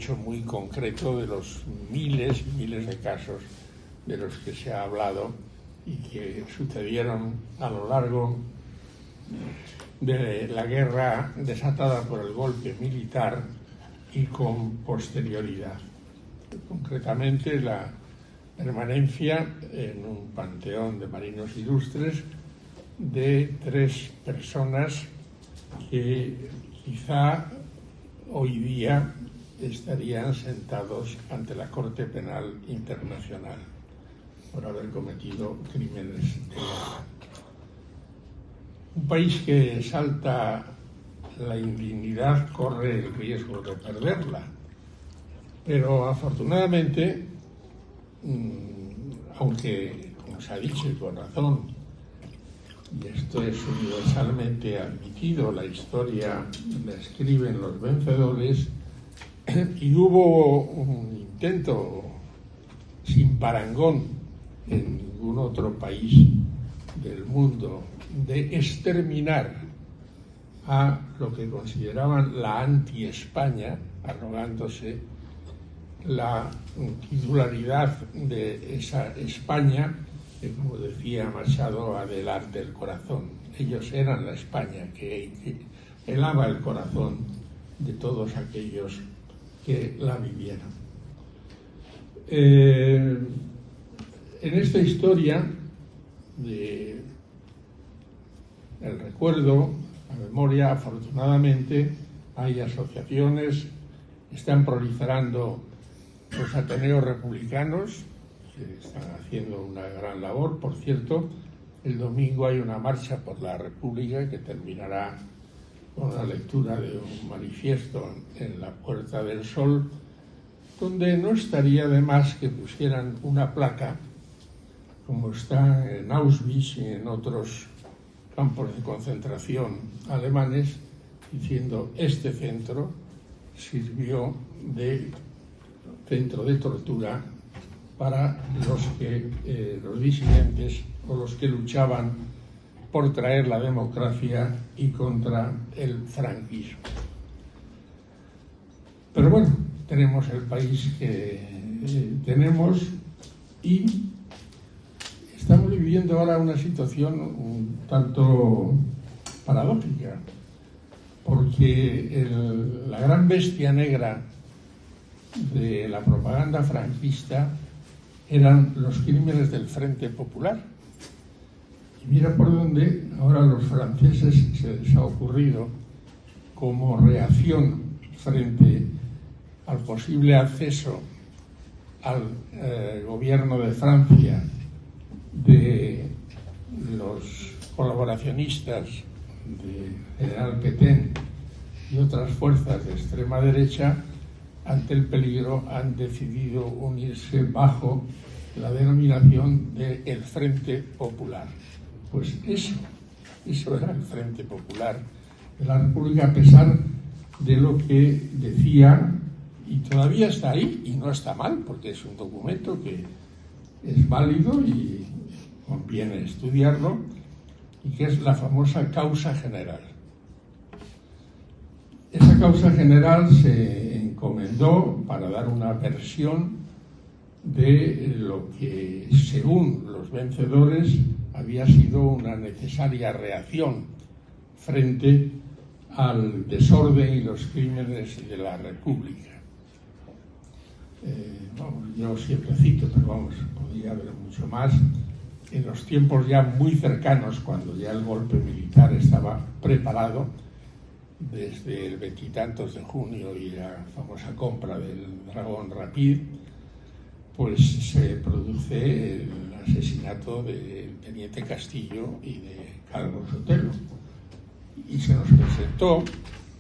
caso muy concreto de los miles y miles de casos de los que se ha hablado y que sucedieron a lo largo de la guerra desatada por el golpe militar y con posterioridad. Concretamente, la permanencia en un panteón de marinos ilustres de 3 personas que quizá hoy día estarían sentados ante la Corte Penal Internacional por haber cometido crímenes de guerra. Un país que salta la indignidad corre el riesgo de perderla, pero afortunadamente, aunque, como se ha dicho y con razón, y esto es universalmente admitido, la historia la escriben los vencedores, y hubo un intento sin parangón en ningún otro país del mundo de exterminar a lo que consideraban la anti-España, arrogándose la titularidad de esa España, que, como decía Machado, adelante el corazón. Ellos eran la España que helaba el corazón de todos aquellos que la vivieron. En esta historia del recuerdo, la memoria, afortunadamente hay asociaciones, están proliferando los ateneos republicanos, que están haciendo una gran labor. Por cierto, el domingo hay una marcha por la República que terminará con la lectura de un manifiesto en la Puerta del Sol, donde no estaría de más que pusieran una placa, como está en Auschwitz y en otros campos de concentración alemanes, diciendo: este centro sirvió de centro de tortura para los disidentes o los que luchaban por traer la democracia y contra el franquismo. Pero bueno, tenemos el país que tenemos y estamos viviendo ahora una situación un tanto paradójica, porque la gran bestia negra de la propaganda franquista eran los crímenes del Frente Popular. Y mira por dónde ahora a los franceses se les ha ocurrido, como reacción frente al posible acceso al gobierno de Francia de los colaboracionistas de General Pétain y otras fuerzas de extrema derecha, ante el peligro han decidido unirse bajo la denominación de el Frente Popular. Pues eso era el Frente Popular de la República, a pesar de lo que decía, y todavía está ahí, y no está mal, porque es un documento que es válido y conviene estudiarlo, y que es la famosa causa general. Esa causa general se encomendó para dar una versión de lo que, según los vencedores, había sido una necesaria reacción frente al desorden y los crímenes de la República. Yo siempre cito, pero vamos, podría haber mucho más. En los tiempos ya muy cercanos, cuando ya el golpe militar estaba preparado, desde el 20 y tantos de junio y la famosa compra del Dragón Rapid, pues se produce el asesinato del teniente Castillo y de Calvo Sotelo. Y se nos presentó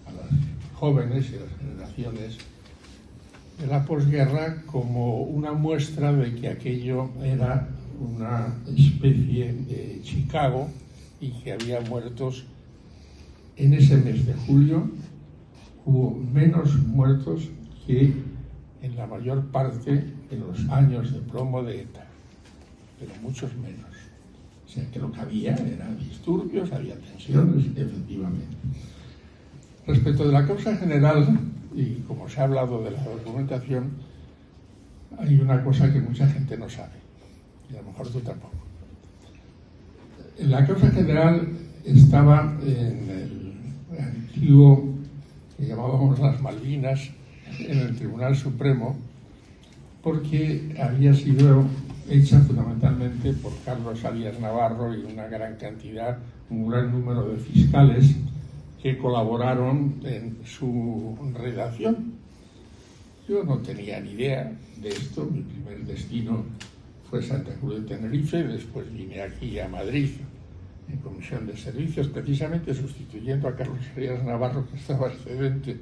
a las jóvenes y a las generaciones de la posguerra como una muestra de que aquello era una especie de Chicago y que había muertos. En ese mes de julio hubo menos muertos que en la mayor parte de los años de plomo de ETA, pero muchos menos. O sea que lo que había eran disturbios, había tensiones, efectivamente. Respecto de la causa general, y como se ha hablado de la documentación, hay una cosa que mucha gente no sabe, y a lo mejor tú tampoco. La causa general estaba en el antiguo, que llamábamos las Malvinas, en el Tribunal Supremo, porque había sido hecha fundamentalmente por Carlos Arias Navarro y una gran cantidad, un gran número de fiscales que colaboraron en su redacción. Yo no tenía ni idea de esto. Mi primer destino fue Santa Cruz de Tenerife, después vine aquí a Madrid en comisión de servicios, precisamente sustituyendo a Carlos Arias Navarro, que estaba excedente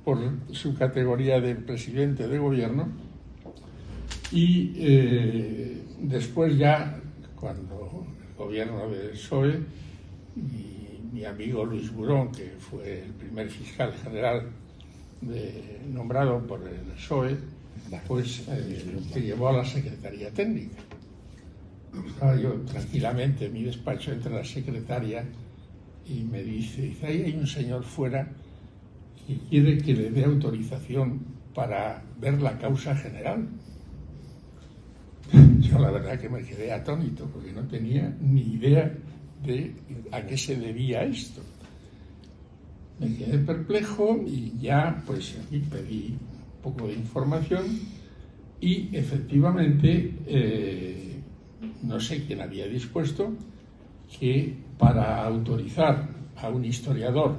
por su categoría de presidente de gobierno. Y después ya, cuando el gobierno del PSOE y mi amigo Luis Burón, que fue el primer fiscal general nombrado por el PSOE, pues se llevó a la Secretaría Técnica. Estaba yo tranquilamente en mi despacho, entra la secretaria y me dice, ahí hay un señor fuera que quiere que le dé autorización para ver la causa general. Yo la verdad que me quedé atónito porque no tenía ni idea de a qué se debía esto. Me quedé perplejo y ya pues aquí pedí un poco de información y efectivamente no sé quién había dispuesto que para autorizar a un historiador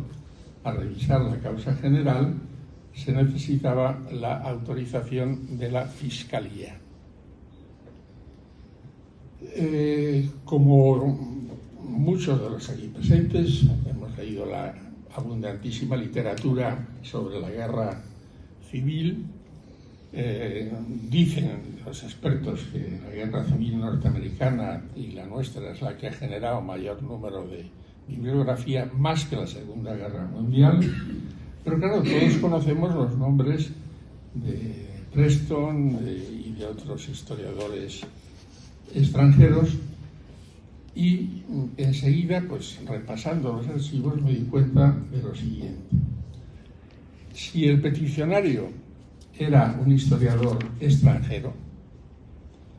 a revisar la causa general se necesitaba la autorización de la Fiscalía. Como muchos de los aquí presentes hemos leído la abundantísima literatura sobre la guerra civil, dicen los expertos que la guerra civil norteamericana y la nuestra es la que ha generado mayor número de bibliografía, más que la Segunda Guerra Mundial, pero claro, todos conocemos los nombres de Preston y de otros historiadores extranjeros y enseguida, pues repasando los archivos, me di cuenta de lo siguiente. Si el peticionario era un historiador extranjero,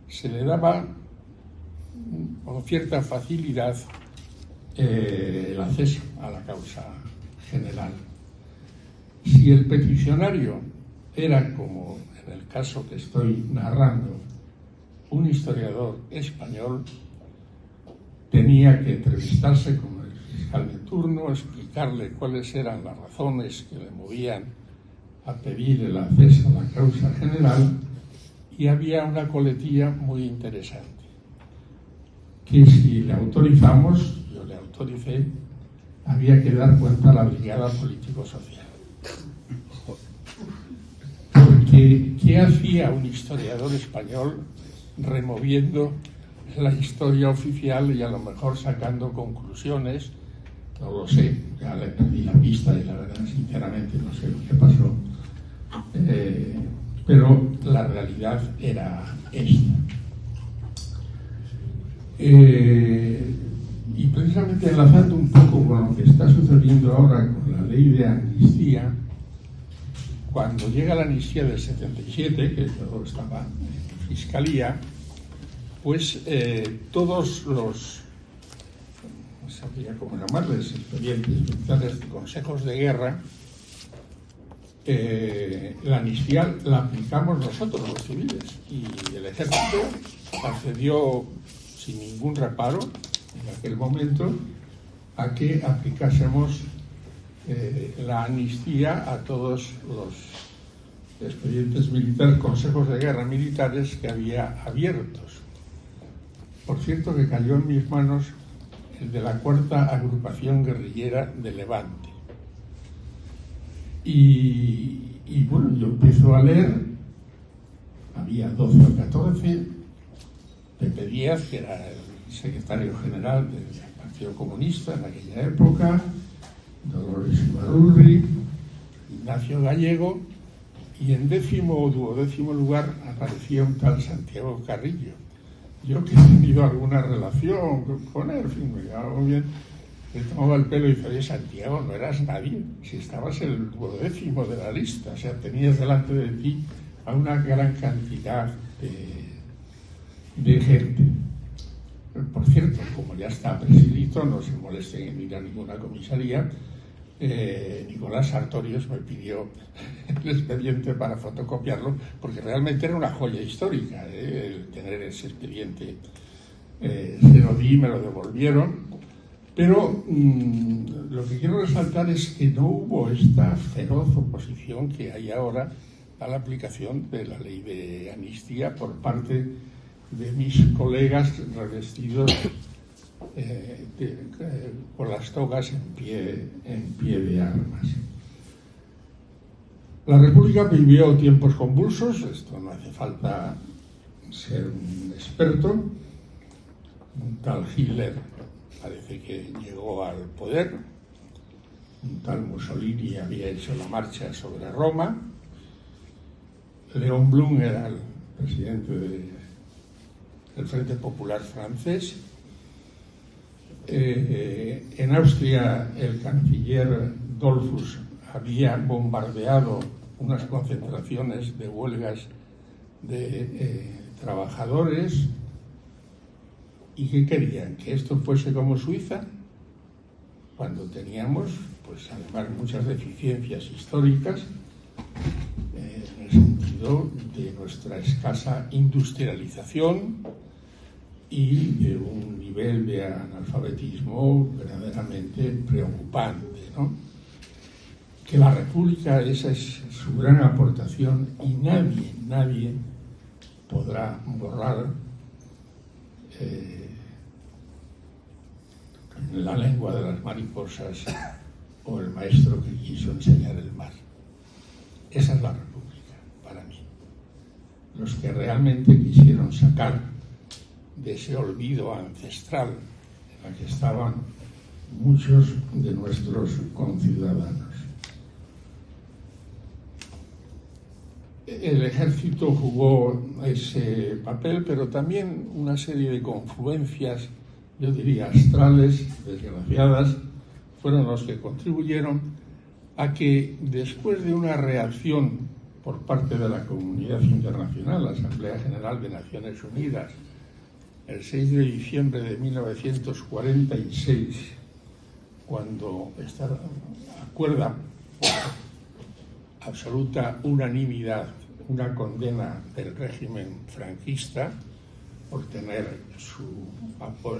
se le daba con cierta facilidad el acceso a la causa general. Si el peticionario era, como en el caso que estoy narrando, un historiador español, tenía que entrevistarse con el fiscal de turno, explicarle cuáles eran las razones que le movían a pedir el acceso a la causa general, y había una coletilla muy interesante, que si le autorizamos, yo le autoricé, había que dar cuenta a la brigada político-social. Porque, ¿qué hacía un historiador español removiendo la historia oficial y a lo mejor sacando conclusiones? No lo sé, ya le perdí la pista y la verdad, sinceramente, no sé lo que pasó. Pero la realidad era esta. Y precisamente enlazando un poco con lo que está sucediendo ahora con la ley de amnistía, cuando llega la amnistía del 77, que yo estaba en Fiscalía, pues todos los, no sabía cómo llamarles, expedientes militares, consejos de guerra, la amnistía la aplicamos nosotros, los civiles, y el ejército accedió sin ningún reparo en aquel momento a que aplicásemos la amnistía a todos los expedientes militares, consejos de guerra militares que había abiertos. Por cierto, que cayó en mis manos el de la 4ª Agrupación Guerrillera de Levante. Y bueno, yo empiezo a leer, había 12 o 14, Pepe Díaz, que era el secretario general del Partido Comunista en aquella época, Dolores Ibarrurri, Ignacio Gallego, y en 10º o 12º lugar aparecía un tal Santiago Carrillo. Yo que he tenido alguna relación con él, en fin, me llevaba muy bien, le tomaba el pelo y decía: oye, Santiago, no eras nadie, si estabas el 12º de la lista, o sea, tenías delante de ti a una gran cantidad de gente. Por cierto, como ya está prescrito, no se molesten en ir a ninguna comisaría, Nicolás Sartorius me pidió el expediente para fotocopiarlo, porque realmente era una joya histórica, el tener ese expediente. Se lo di, me lo devolvieron, pero lo que quiero resaltar es que no hubo esta feroz oposición que hay ahora a la aplicación de la ley de amnistía por parte de mis colegas revestidos con las togas en pie de armas. La República vivió tiempos convulsos, esto no hace falta ser un experto. Un tal Hitler parece que llegó al poder, un tal Mussolini había hecho la marcha sobre Roma, Léon Blum era el presidente del Frente Popular francés. En Austria el canciller Dollfuss había bombardeado unas concentraciones de huelgas de trabajadores. ¿Y qué querían? ¿Que esto fuese como Suiza? Cuando teníamos, pues además, muchas deficiencias históricas en el sentido de nuestra escasa industrialización y un nivel de analfabetismo verdaderamente preocupante, ¿no? Que la República, esa es su gran aportación, y nadie podrá borrar la lengua de las mariposas o el maestro que quiso enseñar el mar. Esa es la República para mí. Los que realmente quisieron sacar de ese olvido ancestral en el que estaban muchos de nuestros conciudadanos. El ejército jugó ese papel, pero también una serie de confluencias, yo diría astrales, desgraciadas, fueron los que contribuyeron a que, después de una reacción por parte de la comunidad internacional, la Asamblea General de Naciones Unidas, el 6 de diciembre de 1946, cuando acuerda por absoluta unanimidad una condena del régimen franquista por tener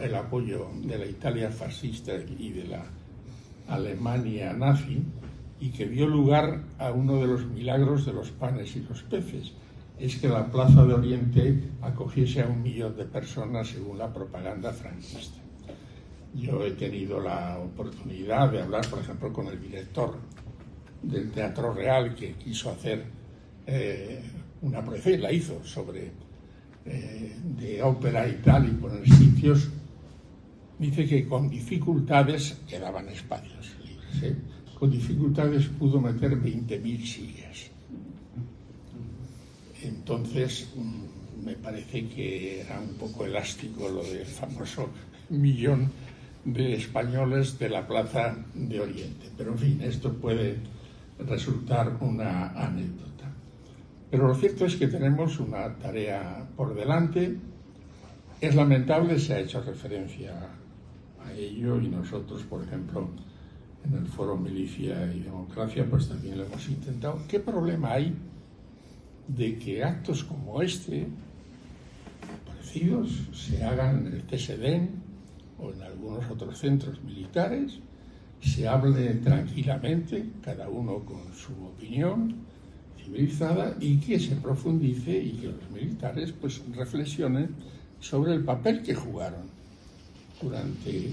el apoyo de la Italia fascista y de la Alemania nazi, y que dio lugar a uno de los milagros de los panes y los peces, es que la Plaza de Oriente acogiese a 1 millón de personas según la propaganda franquista. Yo he tenido la oportunidad de hablar, por ejemplo, con el director del Teatro Real, que quiso hacer una proyección, la hizo sobre de ópera y tal, y poner sitios. Dice que con dificultades quedaban espacios libres, ¿eh? Con dificultades pudo meter 20.000 sillas. Entonces me parece que era un poco elástico lo del famoso 1 millón de españoles de la Plaza de Oriente. Pero en fin, esto puede resultar una anécdota. Pero lo cierto es que tenemos una tarea por delante. Es lamentable, se ha hecho referencia a ello, y nosotros, por ejemplo, en el Foro Milicia y Democracia, pues también lo hemos intentado. ¿Qué problema hay de que actos como este, parecidos, se hagan en el CSDN o en algunos otros centros militares, se hable tranquilamente, cada uno con su opinión civilizada, y que se profundice y que los militares pues reflexionen sobre el papel que jugaron durante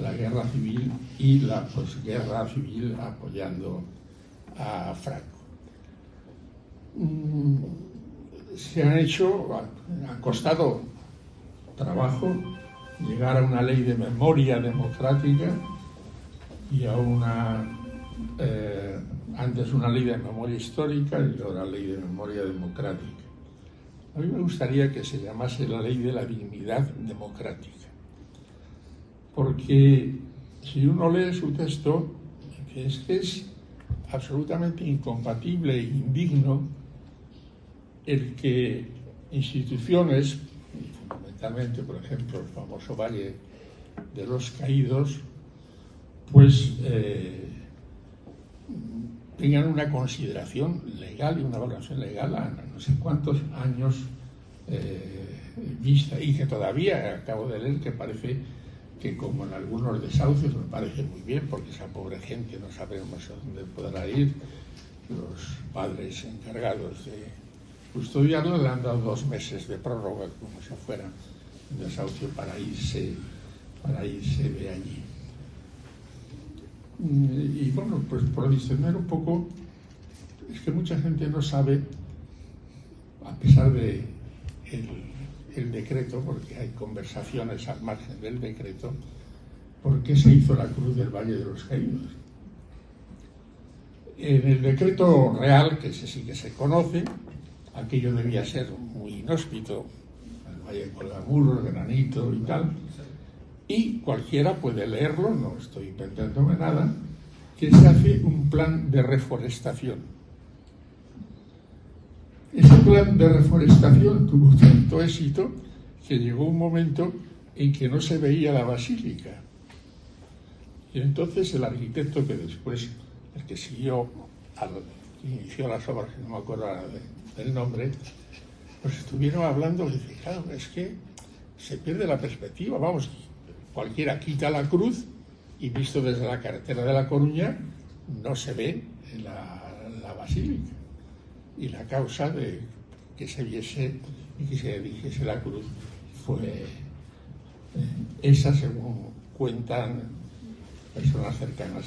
la guerra civil y la posguerra civil apoyando a Franco? Se han hecho, ha costado trabajo llegar a una ley de memoria democrática y a antes una ley de memoria histórica y ahora ley de memoria democrática. A mí me gustaría que se llamase la ley de la dignidad democrática, porque si uno lee su texto, es que es absolutamente incompatible e indigno el que instituciones, y fundamentalmente, por ejemplo, el famoso Valle de los Caídos, pues tengan una consideración legal y una valoración legal a no sé cuántos años vista, y que todavía acabo de leer que parece que, como en algunos desahucios, me parece muy bien, porque esa pobre gente no sabemos a dónde podrá ir, los padres encargados de custodiarlo le han dado 2 meses de prórroga, como si fuera un desahucio, para irse de allí. Y bueno, pues por discernir un poco, es que mucha gente no sabe, a pesar de el decreto, porque hay conversaciones al margen del decreto, por qué se hizo la cruz del Valle de los Caídos. En el decreto real, que ese sí que se conoce, aquello debía ser muy inhóspito, el valle con muros, granito y tal, y cualquiera puede leerlo, no estoy inventándome nada, que se hace un plan de reforestación. Ese plan de reforestación tuvo tanto éxito que llegó un momento en que no se veía la basílica. Y entonces el arquitecto que después, el que siguió, que inició las obras, que no me acuerdo ahora del nombre, pues estuvieron hablando y dice, claro, es que se pierde la perspectiva, vamos, cualquiera quita la cruz y visto desde la carretera de La Coruña no se ve la basílica. Y la causa de que se viese y que se dijese la cruz fue esa, según cuentan personas cercanas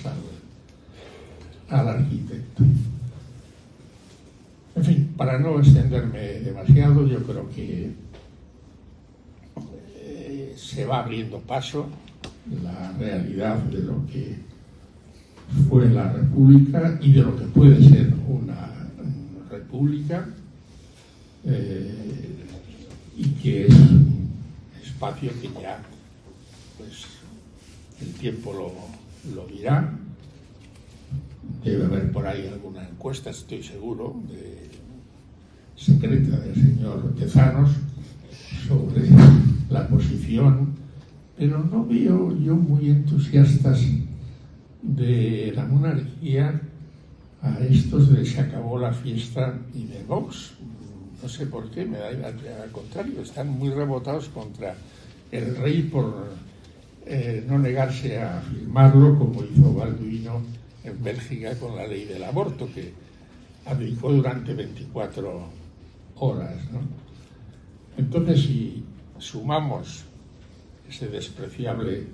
al arquitecto. En fin, para no extenderme demasiado, yo creo que se va abriendo paso la realidad de lo que fue la República y de lo que puede ser una república, y que es un espacio que ya, pues, el tiempo lo dirá. Debe haber por ahí alguna encuesta, estoy seguro, secreta del señor Tezanos sobre la posición, pero no veo yo muy entusiastas de la monarquía a estos de se acabó la fiesta y de Vox. No sé por qué, me da al contrario, están muy rebotados contra el rey por no negarse a firmarlo, como hizo Balduino en Bélgica con la ley del aborto, que aplicó durante 24 horas, ¿no? Entonces, si sumamos ese despreciable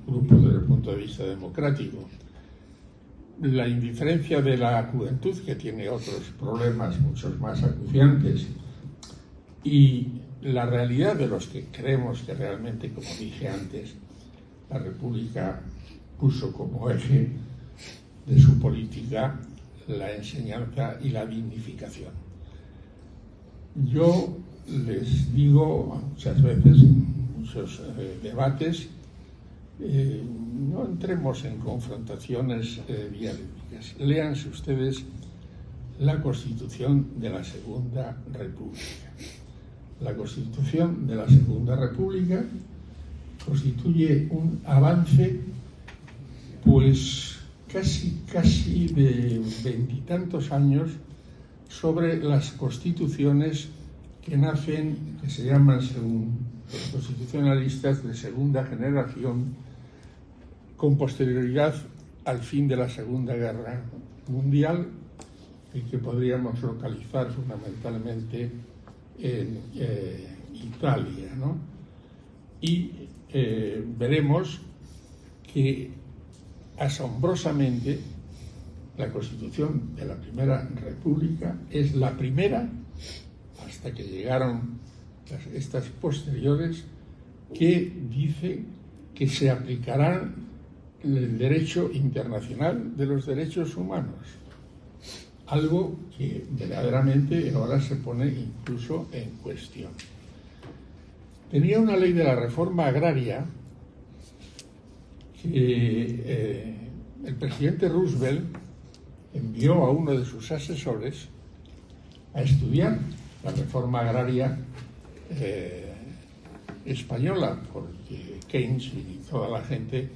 grupo desde el punto de vista democrático, la indiferencia de la juventud, que tiene otros problemas muchos más acuciantes, y la realidad de los que creemos que realmente, como dije antes, la República puso como eje de su política la enseñanza y la dignificación. Yo les digo muchas veces en muchos debates, no entremos en confrontaciones dialécticas. Léanse ustedes la Constitución de la Segunda República. La Constitución de la Segunda República constituye un avance, pues casi de 20 y tantos años, sobre las constituciones que nacen, que se llaman, según los constitucionalistas, de segunda generación, con posterioridad al fin de la Segunda Guerra Mundial, y que podríamos localizar fundamentalmente en Italia, ¿no? Y veremos que asombrosamente la Constitución de la Primera República es la primera, hasta que llegaron estas posteriores, que dice que se aplicará el derecho internacional de los derechos humanos, algo que verdaderamente ahora se pone incluso en cuestión. Tenía una ley de la reforma agraria que el presidente Roosevelt envió a uno de sus asesores a estudiar la reforma agraria española, porque Keynes y toda la gente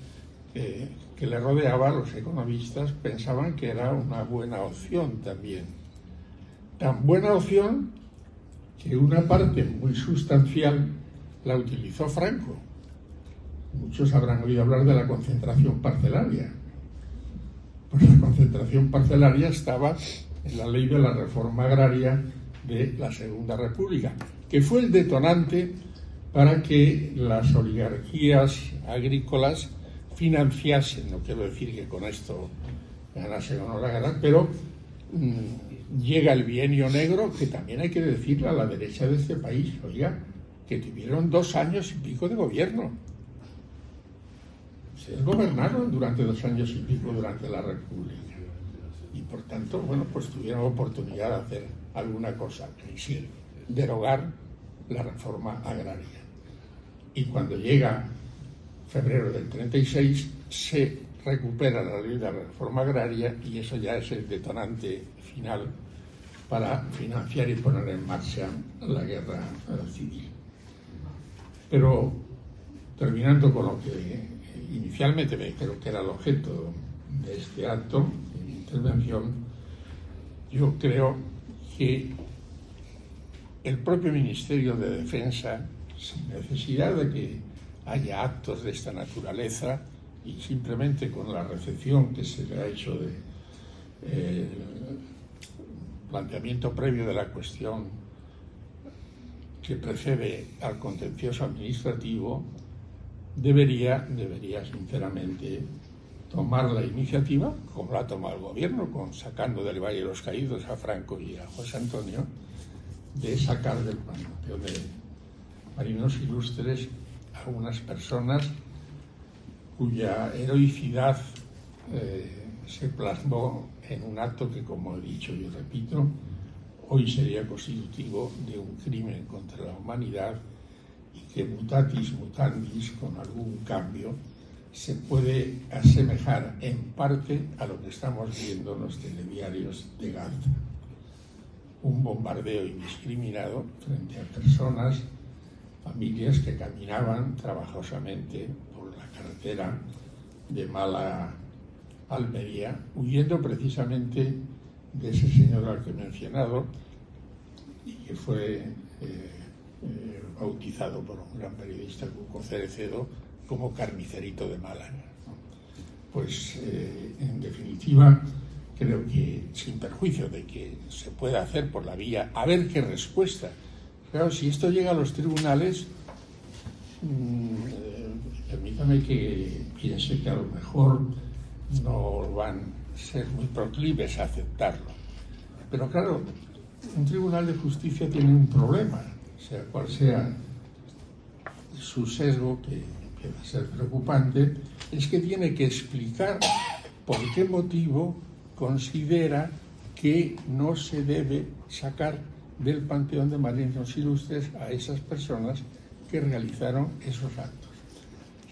que le rodeaba, los economistas, pensaban que era una buena opción también. Tan buena opción que una parte muy sustancial la utilizó Franco. Muchos habrán oído hablar de la concentración parcelaria. Pues la concentración parcelaria estaba en la ley de la reforma agraria de la Segunda República, que fue el detonante para que las oligarquías agrícolas financiasen, no quiero decir que con esto ganasen o no la ganan, pero llega el bienio negro, que también hay que decirle a la derecha de este país, oiga, que tuvieron 2 años y pico de gobierno. Ustedes gobernaron durante 2 años y pico durante la República. Y por tanto, bueno, pues tuvieron oportunidad de hacer alguna cosa, que es derogar la reforma agraria. Y cuando llega febrero del 36, se recupera la ley de la reforma agraria y eso ya es el detonante final para financiar y poner en marcha la guerra civil. Pero, terminando con lo que inicialmente creo que era el objeto de este acto, de mi intervención, yo creo que el propio Ministerio de Defensa, sin necesidad de que haya actos de esta naturaleza y simplemente con la recepción que se le ha hecho de planteamiento previo de la cuestión que precede al contencioso administrativo, debería sinceramente tomar la iniciativa, como la ha tomado el gobierno, sacando del Valle de los Caídos a Franco y a José Antonio, de sacar del panteón de marinos ilustres a unas personas cuya heroicidad se plasmó en un acto que, como he dicho y repito, hoy sería constitutivo de un crimen contra la humanidad y que mutatis mutandis, con algún cambio, se puede asemejar en parte a lo que estamos viendo en los telediarios de Gaza. Un bombardeo indiscriminado frente a personas, familias que caminaban trabajosamente por la carretera de Málaga a Almería, huyendo precisamente de ese señor al que he mencionado y que fue bautizado por un gran periodista, Cuco Cerecedo, como Carnicerito de Málaga. Pues, en definitiva, creo que, sin perjuicio de que se pueda hacer por la vía, a ver qué respuesta. Claro, si esto llega a los tribunales, permítame que piense que a lo mejor no van a ser muy proclives a aceptarlo. Pero claro, un tribunal de justicia tiene un problema, sea cual sea su sesgo, que empieza a ser preocupante, es que tiene que explicar por qué motivo considera que no se debe sacar del panteón de marinos ilustres a esas personas que realizaron esos actos.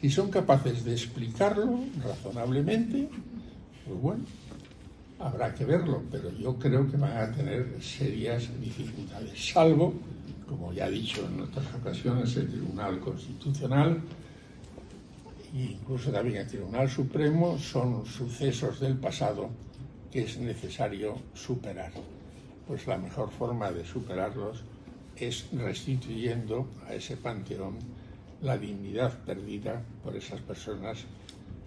Si son capaces de explicarlo razonablemente, pues bueno, habrá que verlo, pero yo creo que van a tener serias dificultades, salvo, como ya he dicho en otras ocasiones, el Tribunal Constitucional e incluso también el Tribunal Supremo son sucesos del pasado que es necesario superar. Pues la mejor forma de superarlos es restituyendo a ese panteón la dignidad perdida por esas personas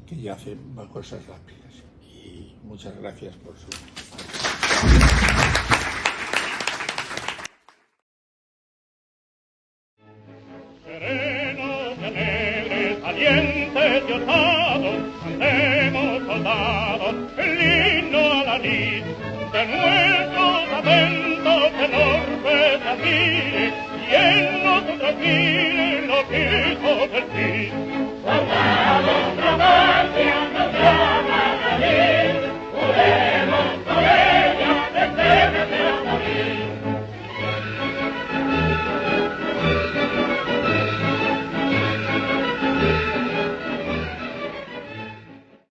que yacen bajo esas lápidas. Y muchas gracias por su atención. Serenos y alegres, valientes y osados, cantemos soldados el himno a la lid de nuestros atentos enormes así, y en nosotros mire los hijos del Cid.